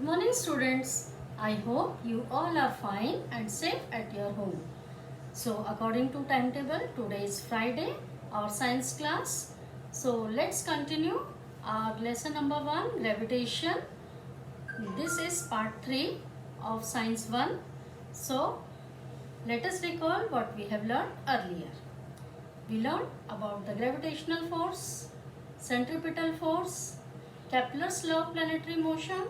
morning students. I hope you all are fine and safe at your home. So according to timetable, today is Friday, our science class. So let's continue our lesson number 1, gravitation. This is part 3 of science 1. So let us recall what we have learned earlier. We learned about the gravitational force, centripetal force, Kepler's law of planetary motion,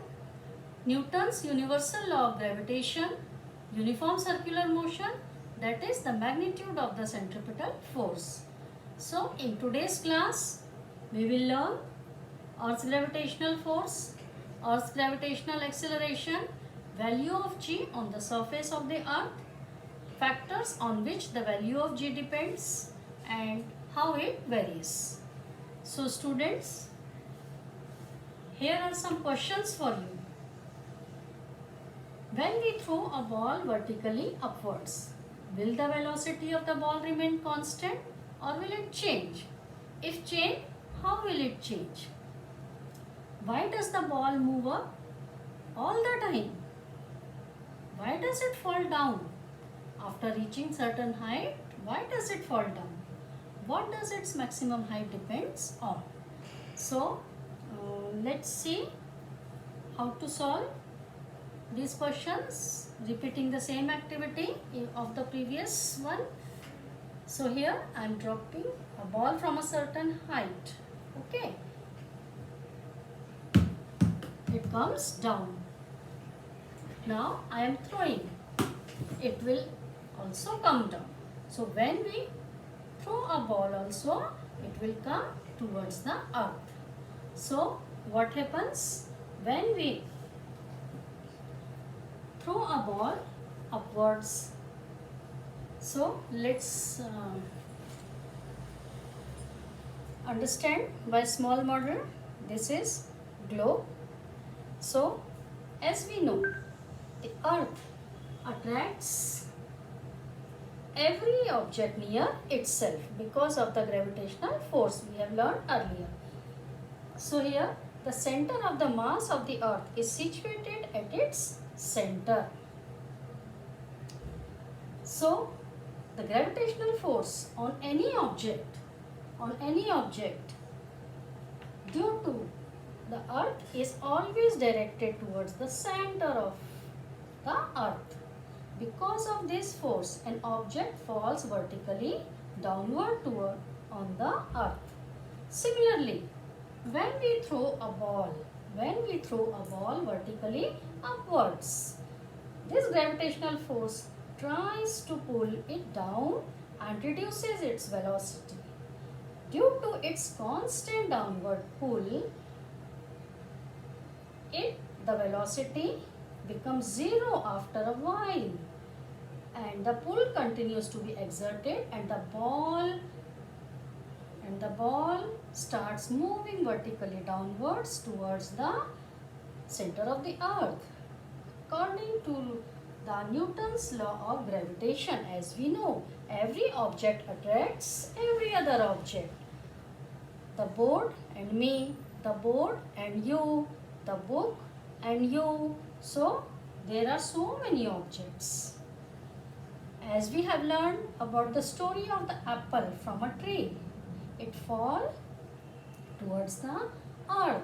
Newton's universal law of gravitation, uniform circular motion, that is the magnitude of the centripetal force. So in today's class, we will learn Earth's gravitational force, Earth's gravitational acceleration, value of G on the surface of the Earth, factors on which the value of G depends, and how it varies. So students, here are some questions for you. When we throw a ball vertically upwards, will the velocity of the ball remain constant or will it change? If change, how will it change? Why does the ball move up all the time? Why does it fall down? After reaching certain height, why does it fall down? What does its maximum height depends on? So, let's see how to solve these questions, repeating the same activity of the previous one. So here I am dropping a ball from a certain height. Okay, it comes down. Now I am throwing. It will also come down. So when we throw a ball also, it will come towards the earth. So what happens when we throw a ball upwards? So let's understand by small model. This is globe. So as we know, the earth attracts every object near itself because of the gravitational force we have learned earlier. So here the center of the mass of the earth is situated at its center. So the gravitational force on any object due to the earth is always directed towards the center of the earth. Because of this force, an object falls vertically downward on the earth. Similarly, when we throw a ball vertically upwards, this gravitational force tries to pull it down and reduces its velocity. Due to its constant downward pull, the velocity becomes zero after a while, and the pull continues to be exerted, and the ball starts moving vertically downwards towards the center of the earth. According to the Newton's law of gravitation, as we know, every object attracts every other object. The board and me, the board and you, the book and you. So there are so many objects. As we have learned about the story of the apple from a tree, it falls towards the earth.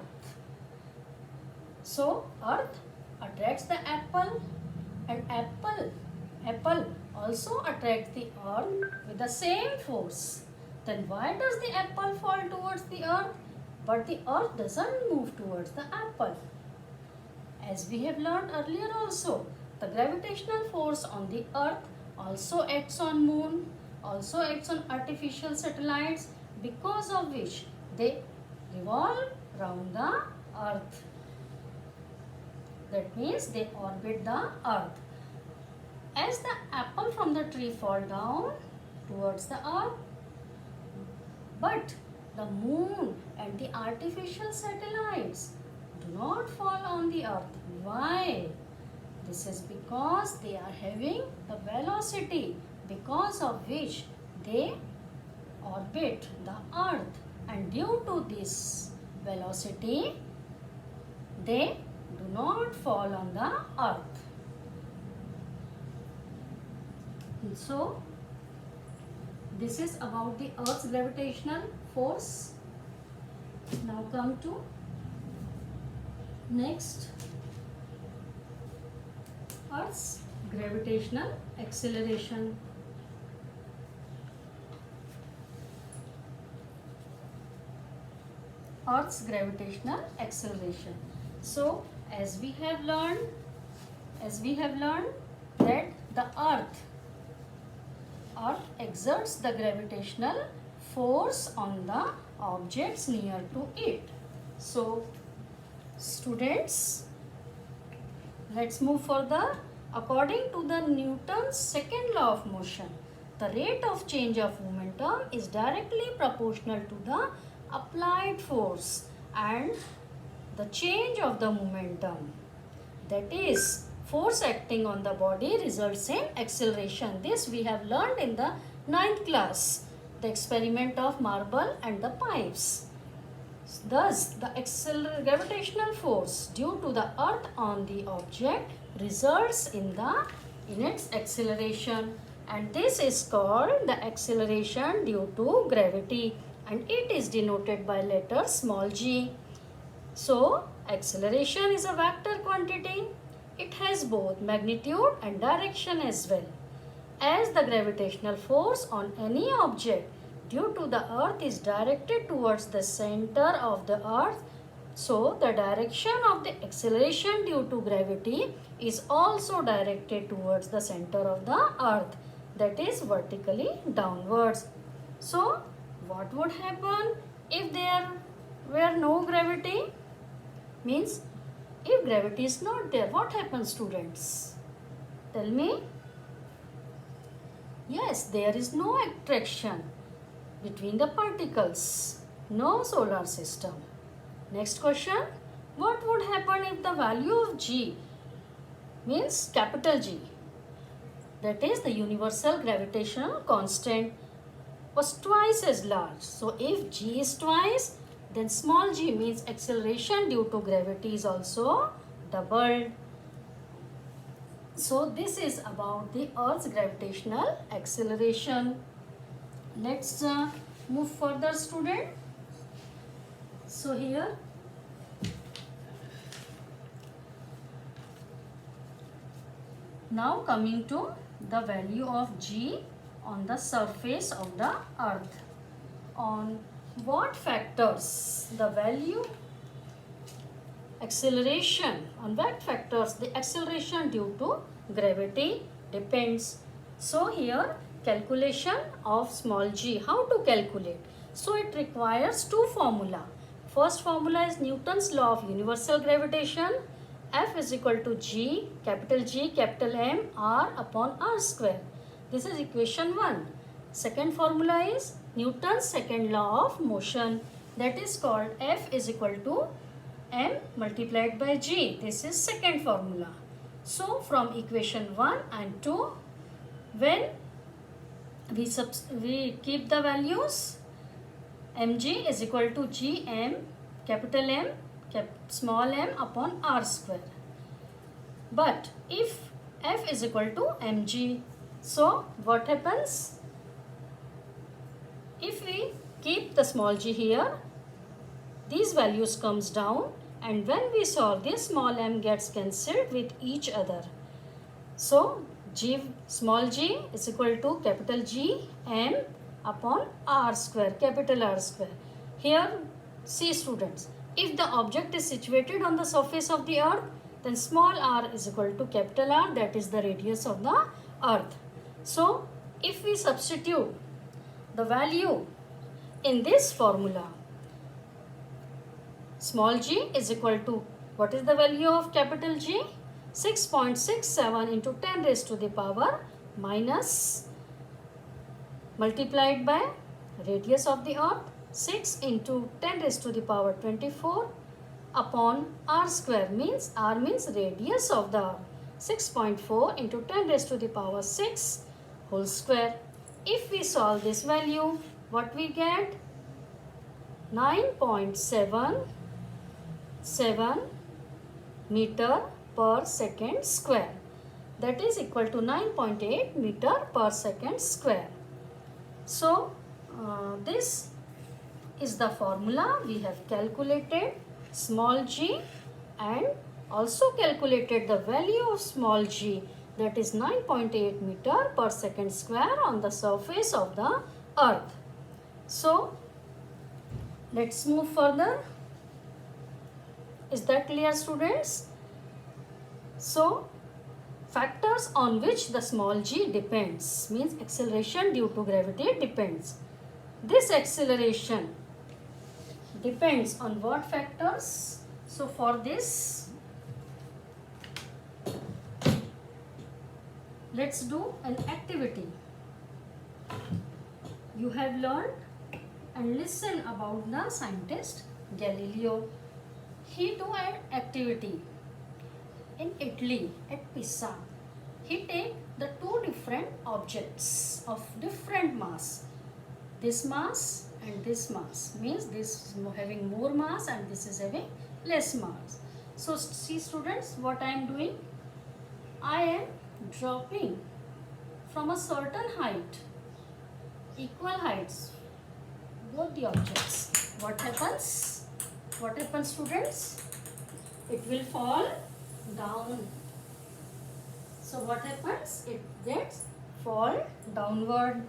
So earth attracts the apple, and apple also attracts the earth with the same force. Then why does the apple fall towards the earth, but the earth doesn't move towards the apple? As we have learned earlier also, the gravitational force on the earth also acts on moon, also acts on artificial satellites, because of which they revolve round the earth. That means they orbit the earth. As the apple from the tree fall down towards the earth, but the moon and the artificial satellites do not fall on the earth. Why? This is because they are having the velocity because of which they orbit the earth, and due to this velocity they do not fall on the earth. And so this is about the earth's gravitational force. Now come to next, earth's gravitational acceleration. Earth's gravitational acceleration. So as we have learned that the earth exerts the gravitational force on the objects near to it. So students, let's move further. According to the Newton's second law of motion, the rate of change of momentum is directly proportional to the applied force and the change of the momentum. That is, force acting on the body results in acceleration. This we have learned in the 9th class, the experiment of marble and the pipes. Thus, the gravitational force due to the earth on the object results in its acceleration, and this is called the acceleration due to gravity, and it is denoted by letter small g. So, acceleration is a vector quantity. It has both magnitude and direction as well. As the gravitational force on any object due to the earth is directed towards the center of the earth, so the direction of the acceleration due to gravity is also directed towards the center of the earth, that is vertically downwards. So what would happen if there were no gravity? Means if gravity is not there, what happens, students? Tell me. Yes, there is no attraction between the particles, no solar system. Next question, what would happen if the value of G, means capital G, that is the universal gravitational constant, was twice as large? So if G is twice, then small g means acceleration due to gravity is also doubled. So this is about the earth's gravitational acceleration. Let's move further, student. So here now coming to the value of G on the surface of the earth. On what factors the value acceleration, on what factors the acceleration due to gravity depends? So here calculation of small g, how to calculate? So it requires two formula. First formula is Newton's law of universal gravitation. F is equal to G, capital M, R upon R square. This is equation 1. Second formula is Newton's second law of motion, that is called F is equal to M multiplied by G. This is second formula. So from equation 1 and 2, when we keep the values, mg is equal to Gm, capital M, small m upon R square. But if F is equal to mg, so what happens? If we keep the small g here, these values comes down, and when we solve this, small m gets cancelled with each other. So small g is equal to capital G m upon R square, capital R square. Here see students, if the object is situated on the surface of the earth, then small r is equal to capital R, that is the radius of the earth. So if we substitute the value in this formula, small g is equal to, what is the value of capital G? 6.67 into 10 raised to the power minus, multiplied by radius of the earth, 6 into 10 raised to the power 24 upon R square, means R means radius of the earth, 6.4 into 10 raised to the power 6 whole square. If we solve this value, what we get? 9.77 meter per second square. That is equal to 9.8 meter per second square. So this is the formula. We have calculated small g and also calculated the value of small g, that is 9.8 meter per second square on the surface of the earth. So let's move further. Is that clear, students? So factors on which the small g depends means acceleration due to gravity depends. This acceleration depends on what factors? So for this, let's do an activity. You have learned and listened about the scientist Galileo. He do an activity in Italy at Pisa. He take the two different objects of different mass. This mass and this mass, means this is having more mass and this is having less mass. So see students, what I am doing? I am dropping from a certain height, equal heights, both the objects. What happens? What happens, students? It will fall down. So what happens? It gets fall downward.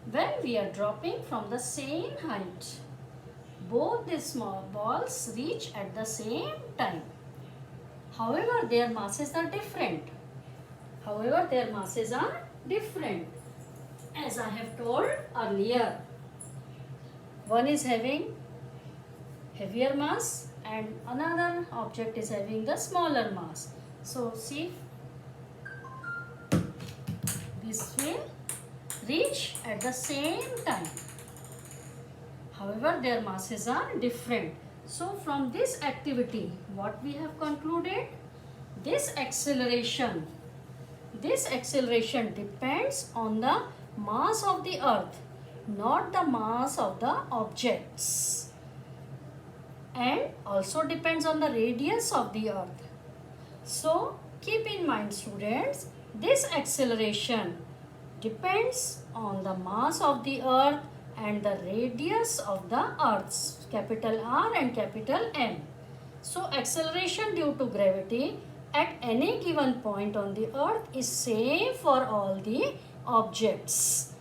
When we are dropping from the same height, both these small balls reach at the same time. However, their masses are different. As I have told earlier, one is having heavier mass and another object is having the smaller mass. So see, this will reach at the same time. However, their masses are different. So from this activity, what we have concluded? This acceleration depends on the mass of the earth, not the mass of the objects, and also depends on the radius of the earth. So keep in mind, students, this acceleration depends on the mass of the earth and the radius of the earth, capital R and capital M. So acceleration due to gravity at any given point on the earth is same for all the objects.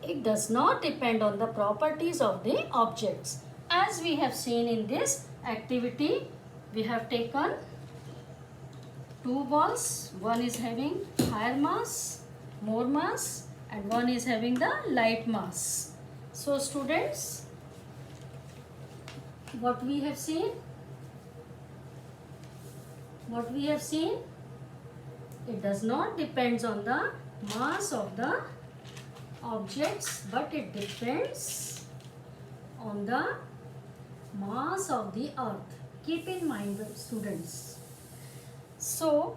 It does not depend on the properties of the objects. As we have seen in this activity, we have taken two balls. One is having higher mass, more mass, and one is having the light mass. So students, what we have seen? It does not depend on the mass of the objects, but it depends on the mass of the earth. Keep in mind, students. So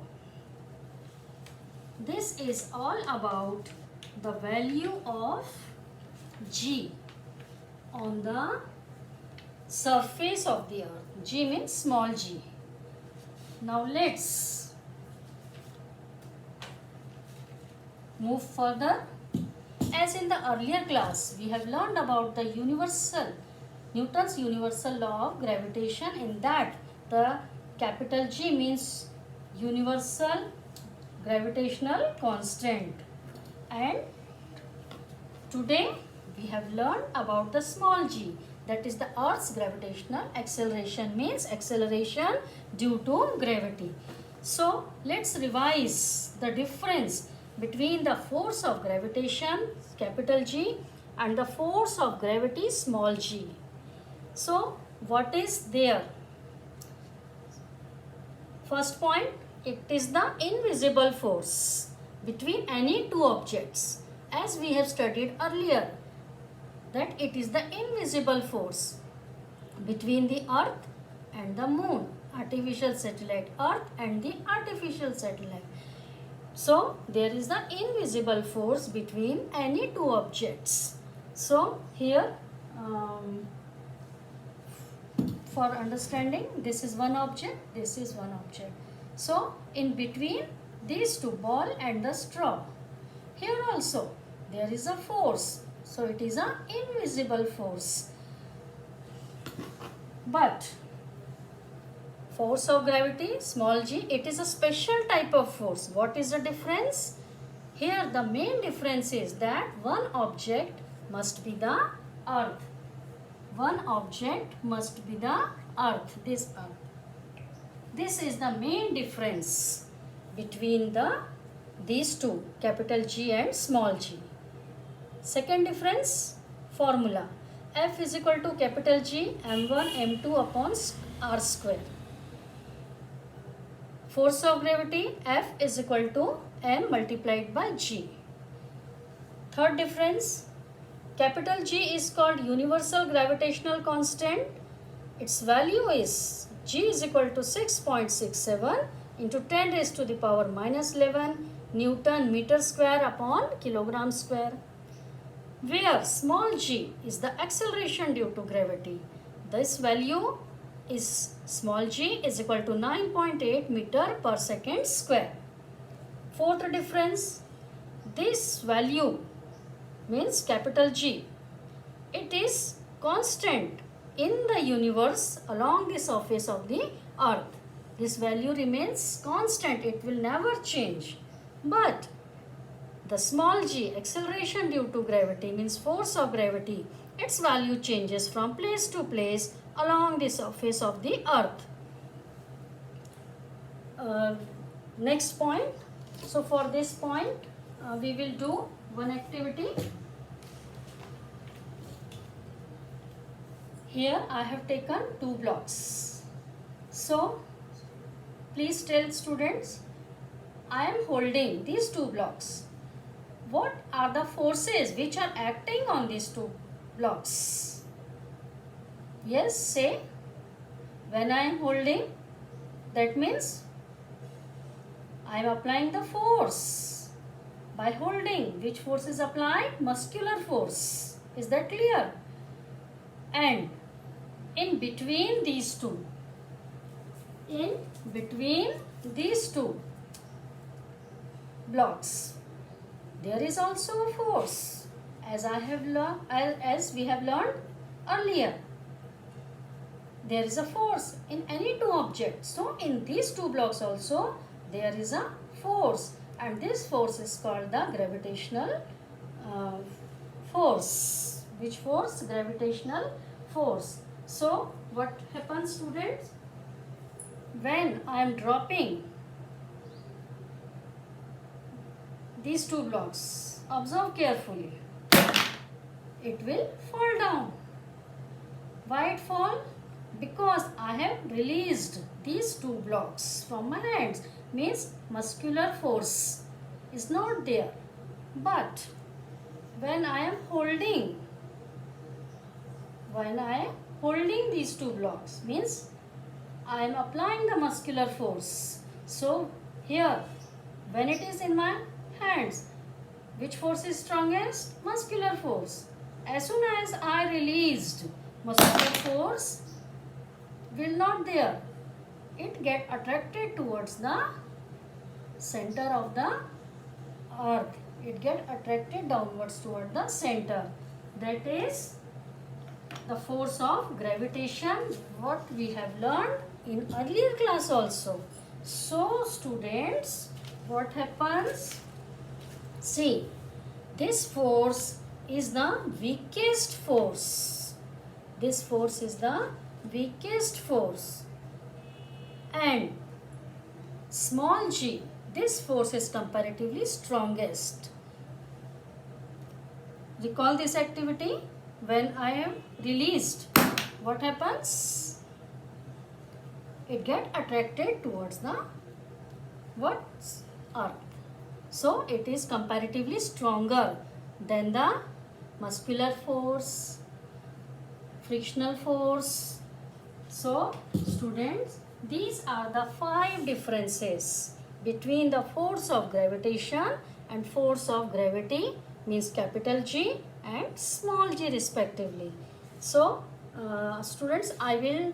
this is all about the value of G on the surface of the earth. G means small g. Now let's move further. As in the earlier class, we have learned about the Newton's universal law of gravitation. In that, the capital G means universal gravitational constant. And today we have learned about the small g, that is the earth's gravitational acceleration, means acceleration due to gravity. So let's revise the difference between the force of gravitation capital G and the force of gravity small g. So what is there? First point, it is the invisible force between any two objects, as we have studied earlier, that it is the invisible force between the earth and the moon, artificial satellite earth and the artificial satellite. So there is the invisible force between any two objects. So here for understanding, this is one object, this is one object. So in between these two, ball and the straw, here also there is a force. So it is an invisible force. But force of gravity, small g, it is a special type of force. What is the difference? Here the main difference is that one object must be the earth. One object must be the earth, this earth. This is the main difference between these two, capital G and small g. Second difference, formula. F is equal to capital G m1 m2 upon r square. Force of gravity, F is equal to m multiplied by g. Third difference, capital G is called universal gravitational constant. Its value is G is equal to 6.67 into 10 raised to the power minus 11 Newton meter square upon kilogram square. Where small g is the acceleration due to gravity. This value is small g is equal to 9.8 meter per second square. Fourth difference, this value means capital G, it is constant in the universe along the surface of the earth. This value remains constant, it will never change. But the small g, acceleration due to gravity, means force of gravity, its value changes from place to place along the surface of the earth. Next point. So for this point, we will do one activity. Here I have taken two blocks. So please tell students, I am holding these two blocks. What are the forces which are acting on these two blocks? Yes, say. When I am holding, that means I am applying the force. By holding, which force is applied? Muscular force. Is that clear? And in between these two, blocks, there is also a force, as we have learned earlier. There is a force in any two objects. So in these two blocks also there is a force, and this force is called the gravitational force. Which force? Gravitational force. So what happens, students? When I am dropping these two blocks, observe carefully, it will fall down. Why it fall? Because I have released these two blocks from my hands, means muscular force is not there. But when I am holding these two blocks, means I am applying the muscular force. So here, when it is in my hands, which force is strongest? Muscular force. As soon as I released, muscular force will not there. It get attracted towards the center of the earth. It get attracted downwards toward the center. That is the force of gravitation, what we have learned in earlier class also. So students, what happens? See, this force is the weakest force. This force is the weakest force. And small g, this force is comparatively strongest. Recall this activity. When I am released, what happens? It get attracted towards the earth. So it is comparatively stronger than the muscular force, frictional force. So students, these are the 5 differences between the force of gravitation and force of gravity, means capital G and small g respectively. So students, I will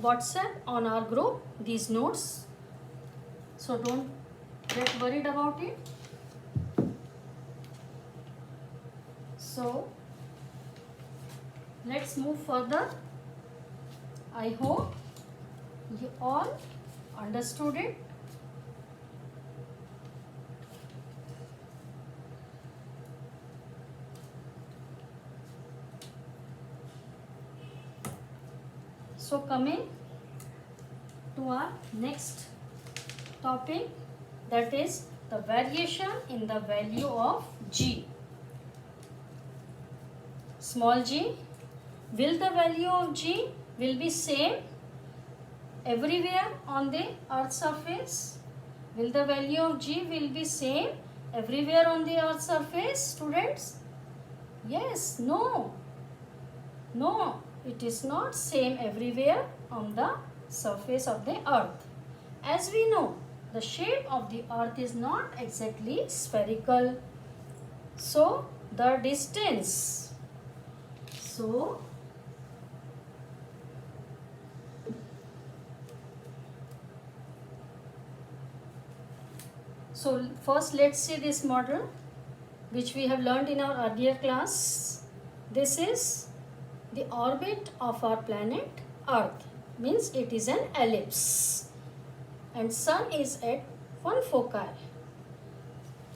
WhatsApp on our group these notes, so don't get worried about it. So let's move further. I hope you all understood it. So coming to our next topic, that is the variation in the value of G. Small g, will the value of G will be same everywhere on the earth surface? Will the value of G will be same everywhere on the earth surface, students? Yes, no. No, it is not same everywhere on the surface of the earth. As we know, the shape of the earth is not exactly spherical. So, the distance. So, first let's see this model which we have learned in our earlier class. This is the orbit of our planet Earth, means it is an ellipse, and Sun is at one foci.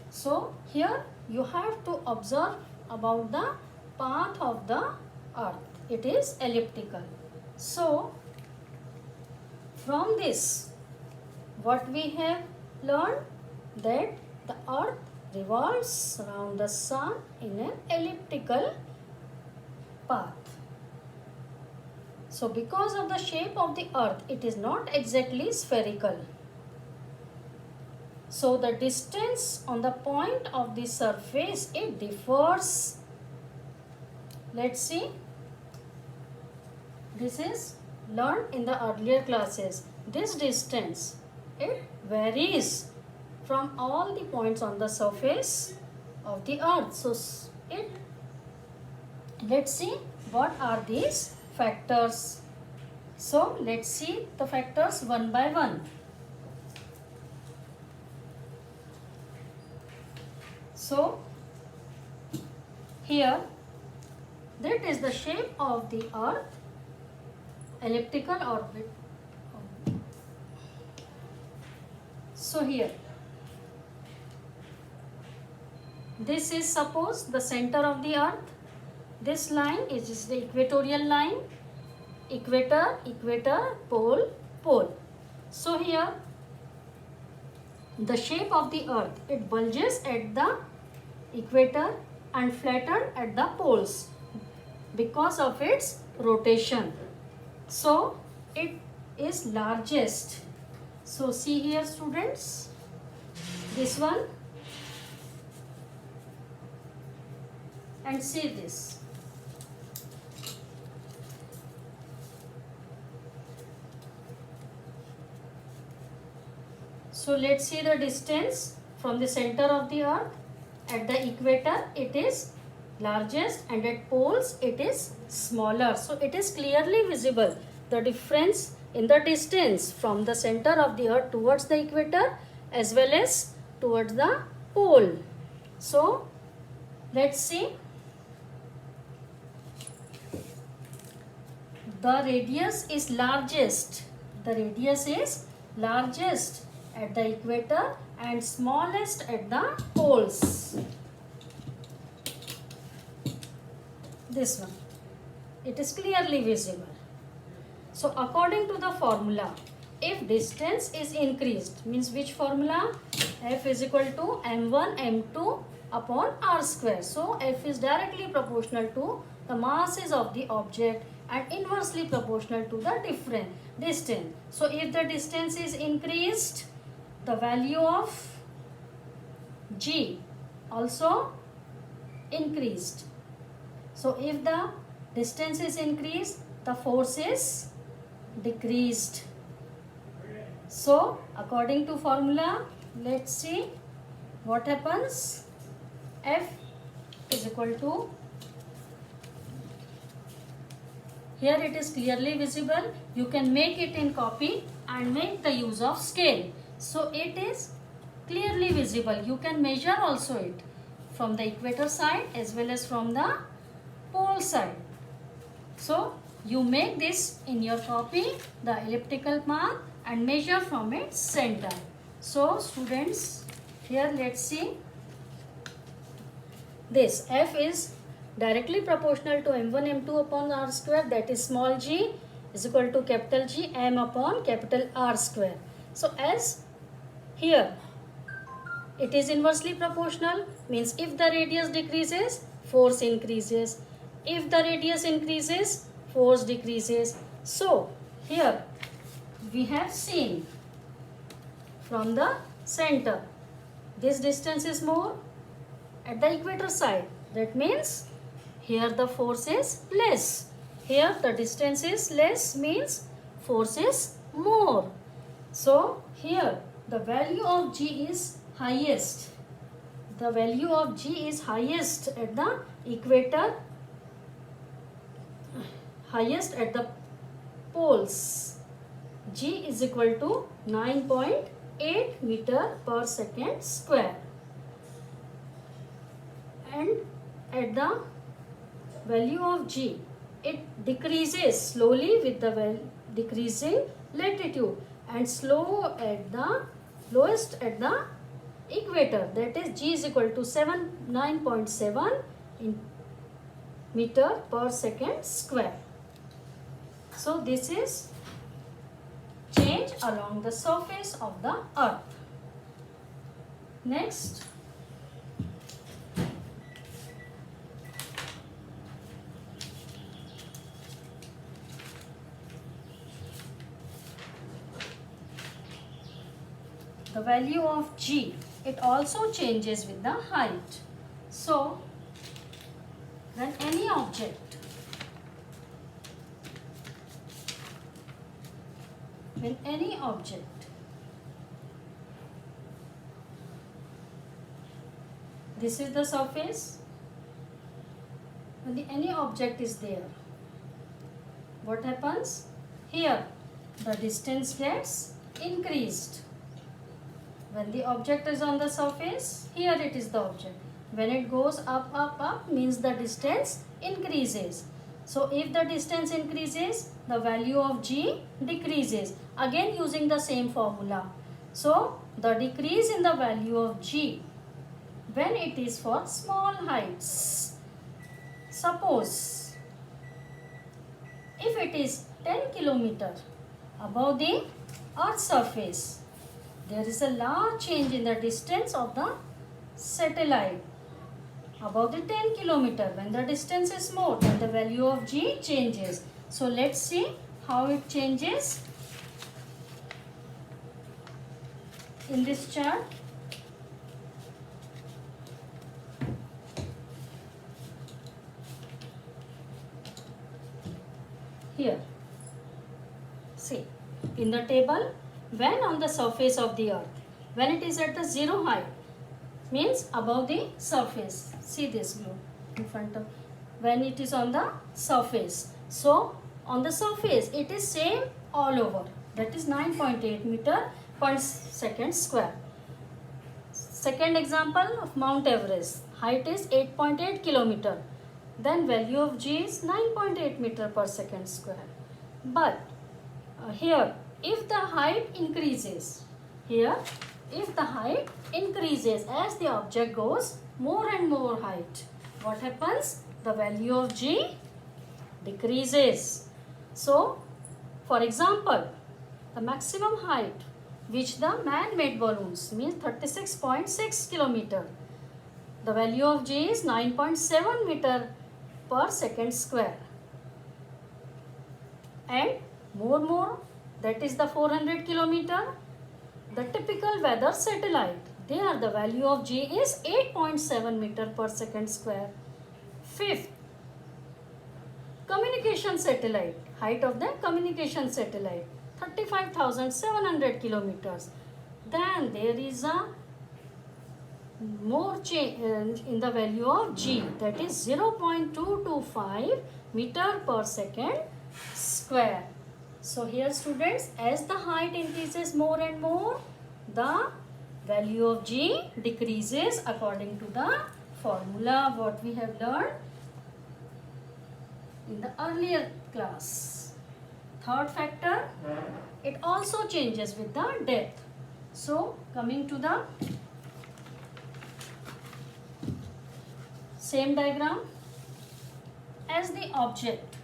So here you have to observe about the path of the Earth. It is elliptical. So from this, what we have learned, that the Earth revolves around the Sun in an elliptical path. So because of the shape of the Earth, it is not exactly spherical. So the distance on the point of the surface, it differs. Let's see. This is learned in the earlier classes. This distance, it varies from all the points on the surface of the Earth. So let's see what are these factors. So let's see the factors one by one. So here, that is the shape of the Earth, elliptical orbit. So here, this is suppose the center of the Earth. This line is the equatorial line, equator, equator, pole, pole. So here, the shape of the Earth, it bulges at the equator and flattened at the poles because of its rotation. So it is largest. So see here, students, this one, and see this. So let's see the distance from the center of the Earth. At the equator, it is largest, and at poles, it is smaller. So it is clearly visible, the difference in the distance from the center of the Earth towards the equator as well as towards the pole. So let's see. The radius is largest. The radius is largest at the equator and smallest at the poles. This one, it is clearly visible. So according to the formula, if distance is increased, means which formula? F is equal to m1 m2 upon r square. So F is directly proportional to the masses of the object and inversely proportional to the different distance. So if the distance is increased, the value of G also increased. So if the distance is increased, the force is decreased. So according to formula, let's see what happens. F is equal to here it is clearly visible. You can make it in copy and make the use of scale. So it is clearly visible. You can measure also it from the equator side as well as from the pole side. So you make this in your copy, the elliptical path, and measure from its center. So students, here let's see. This F is directly proportional to m1 m2 upon r square, that is small g is equal to capital G m upon capital R square. So as here it is inversely proportional, means if the radius decreases, force increases. If the radius increases, force decreases. So here we have seen from the center, this distance is more at the equator side. That means here the force is less. Here the distance is less, means force is more. So here the value of G is highest. The value of G is highest at the equator, highest at the poles. G is equal to 9.8 meter per second square. And at the value of G, it decreases slowly with the decreasing latitude and slow at the lowest at the equator, that is G is equal to 9.7 meter per second square. So this is change along the surface of the earth. Next, the value of G, it also changes with the height. So when any object this is the surface, when any object is there, what happens? Here the distance gets increased. When the object is on the surface, here it is the object. When it goes up, up, up, means the distance increases. So if the distance increases, the value of G decreases. Again using the same formula. So the decrease in the value of G when it is for small heights. Suppose if it is 10 km above the Earth's surface, there is a large change in the distance of the satellite above the 10 km. When the distance is more, then the value of G changes. So let's see how it changes in this chart. Here, see, in the table, when on the surface of the earth, when it is at the zero height, means above the surface. See this blue in front of, when it is on the surface. So on the surface it is same all over, that is 9.8 meter per second square. Second example of Mount Everest, height is 8.8 kilometer. Then value of G is 9.8 meter per second square. But here, if the height increases, here if the height increases as the object goes more and more height, what happens? The value of G decreases. So for example, the maximum height which the man-made balloons, means 36.6 kilometer, the value of G is 9.7 meter per second square. And more, that is the 400 kilometer, the typical weather satellite, there the value of G is 8.7 meter per second square. Fifth, communication satellite, height of the communication satellite, 35,700 kilometers. Then there is a more change in the value of G, that is 0.225 meter per second square. So here students, as the height increases more and more, the value of g decreases according to the formula what we have learned in the earlier class. Third factor, it also changes with the depth. So coming to the same diagram, as the object,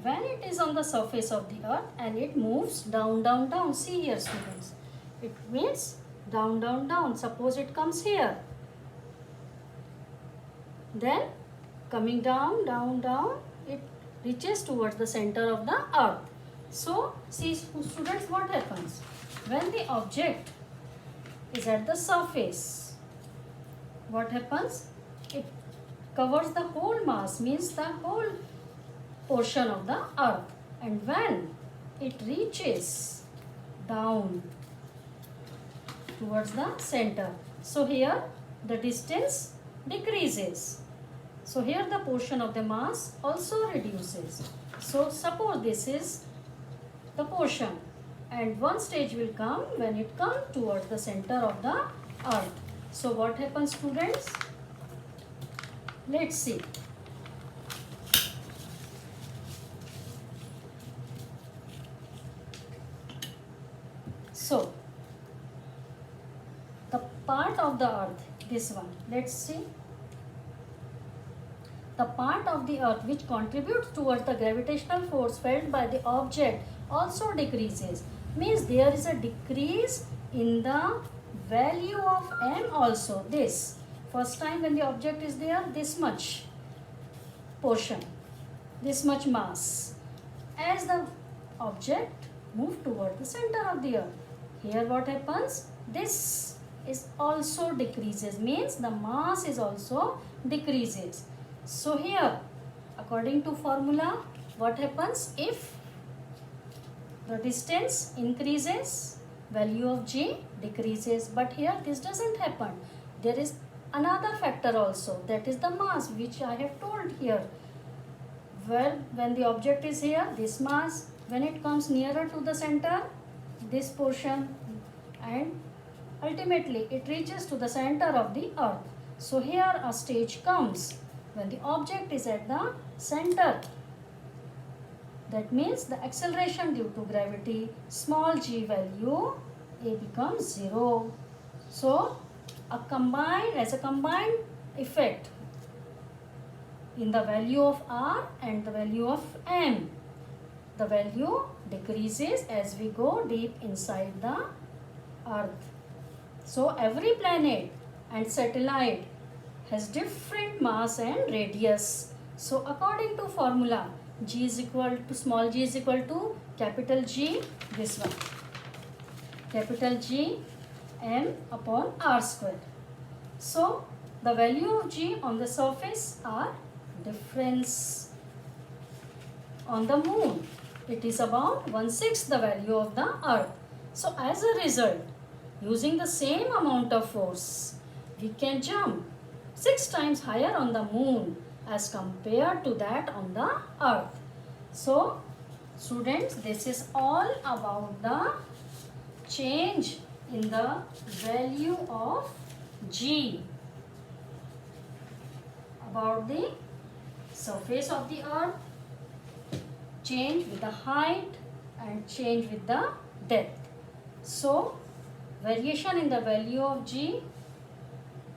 when it is on the surface of the earth and it moves down, down, down, see here students, it means down, down, down. Suppose it comes here, then coming down, down, down, it reaches towards the center of the earth. So see students, what happens when the object is at the surface? What happens? It covers the whole mass, means the whole portion of the earth, and when it reaches down towards the center, so here the distance decreases. So here the portion of the mass also reduces. So suppose this is the portion, and one stage will come when it comes towards the center of the earth. So what happens students? Let's see. So the part of the earth, this one, let's see. The part of the earth which contributes towards the gravitational force felt by the object also decreases. Means there is a decrease in the value of m also. This first time when the object is there, this much portion, this much mass. As the object moves toward the center of the earth, here what happens? This is also decreases, means the mass is also decreases. So here, according to formula, what happens? If the distance increases, value of g decreases. But here this doesn't happen. There is another factor also, that is the mass, which I have told here. Well, when the object is here, this mass, when it comes nearer to the center, this portion, and ultimately it reaches to the center of the earth. So here a stage comes when the object is at the center. That means the acceleration due to gravity, small g value, a becomes 0. So as a combined effect in the value of r and the value of m, the value decreases as we go deep inside the earth. So every planet and satellite has different mass and radius. So according to formula, g is equal to, small g is equal to capital G, this one, capital G m upon r square. So the value of g on the surface are difference. On the moon, it is about 1/6 the value of the earth. So as a result, using the same amount of force, we can jump 6 times higher on the moon as compared to that on the earth. So students, this is all about the change in the value of g, about the surface of the earth, change with the height and change with the depth. So variation in the value of g,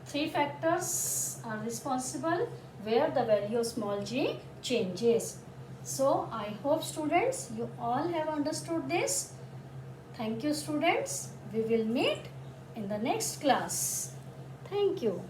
3 factors are responsible where the value of small g changes. So I hope students, you all have understood this. Thank you students. We will meet in the next class. Thank you.